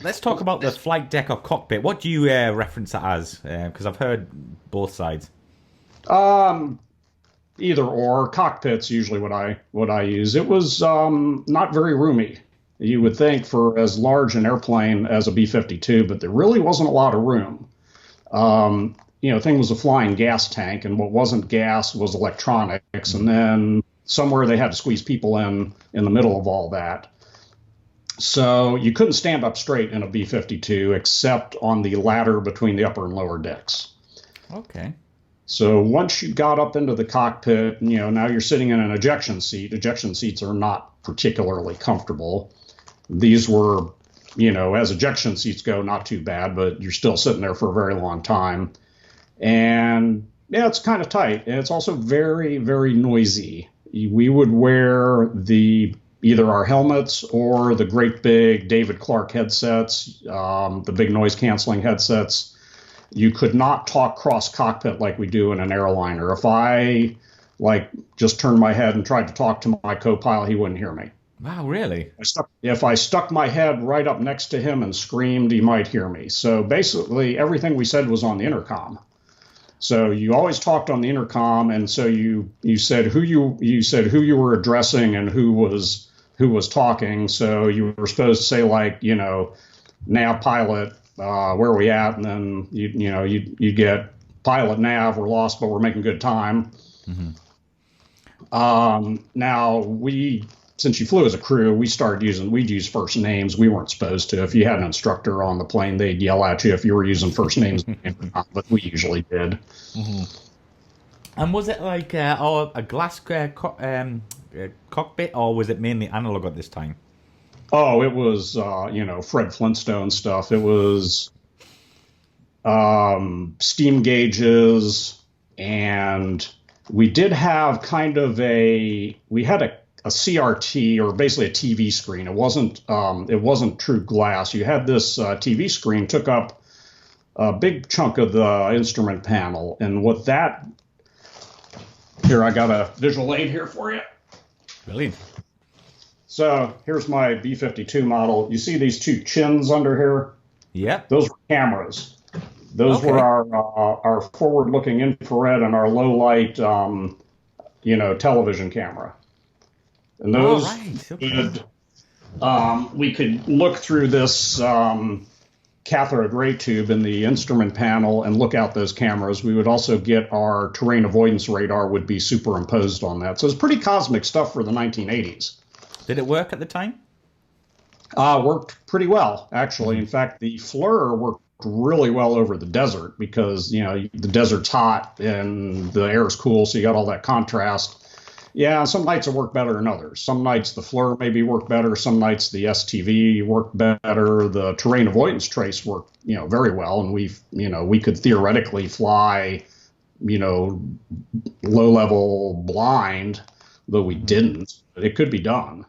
let's talk about the flight deck or cockpit. What do you reference that as? Because I've heard both sides. Um, Either or. Cockpit's usually what I use. It was not very roomy. You would think for as large an airplane as a B-52, but there really wasn't a lot of room. Thing was a flying gas tank, and what wasn't gas was electronics, and then somewhere they had to squeeze people in the middle of all that. So you couldn't stand up straight in a B-52 except on the ladder between the upper and lower decks. Okay. So once you got up into the cockpit, now you're sitting in an ejection seat. Ejection seats are not particularly comfortable. These were, as ejection seats go, not too bad, but you're still sitting there for a very long time. And yeah, it's kind of tight. And it's also very, very noisy. We would wear either our helmets or the great big David Clark headsets, the big noise canceling headsets. You could not talk cross cockpit like we do in an airliner. If I just turned my head and tried to talk to my co-pilot, he wouldn't hear me. Wow, really? If I stuck my head right up next to him and screamed, he might hear me. So basically, everything we said was on the intercom. So you always talked on the intercom, and so you said who you were addressing and who was talking. So you were supposed to say nav pilot. Where are we at? And then you get pilot nav, we're lost, but we're making good time. Mm-hmm. Now since you flew as a crew, we'd use first names. We weren't supposed to. If you had an instructor on the plane, they'd yell at you if you were using first names, but we usually did. Mm-hmm. And was it a glass cockpit, or was it mainly analog at this time? Oh, it was, Fred Flintstone stuff. It was steam gauges, and we did have we had a CRT, or basically a TV screen. It wasn't true glass. You had this TV screen took up a big chunk of the instrument panel, and here, I got a visual aid here for you. Brilliant. So here's my B-52 model. You see these two chins under here? Yeah. Those were cameras. Those were our forward-looking infrared and our low-light, television camera. And those, we could look through this cathode ray tube in the instrument panel and look out those cameras. We would also get our terrain avoidance radar would be superimposed on that. So it's pretty cosmic stuff for the 1980s. Did it work at the time? Worked pretty well, actually. In fact, the FLIR worked really well over the desert because, the desert's hot and the air is cool, so you got all that contrast. Yeah, some nights it worked better than others. Some nights the FLIR maybe worked better. Some nights the STV worked better. The terrain avoidance trace worked, very well. And we could theoretically fly, low level blind, though we didn't. But it could be done.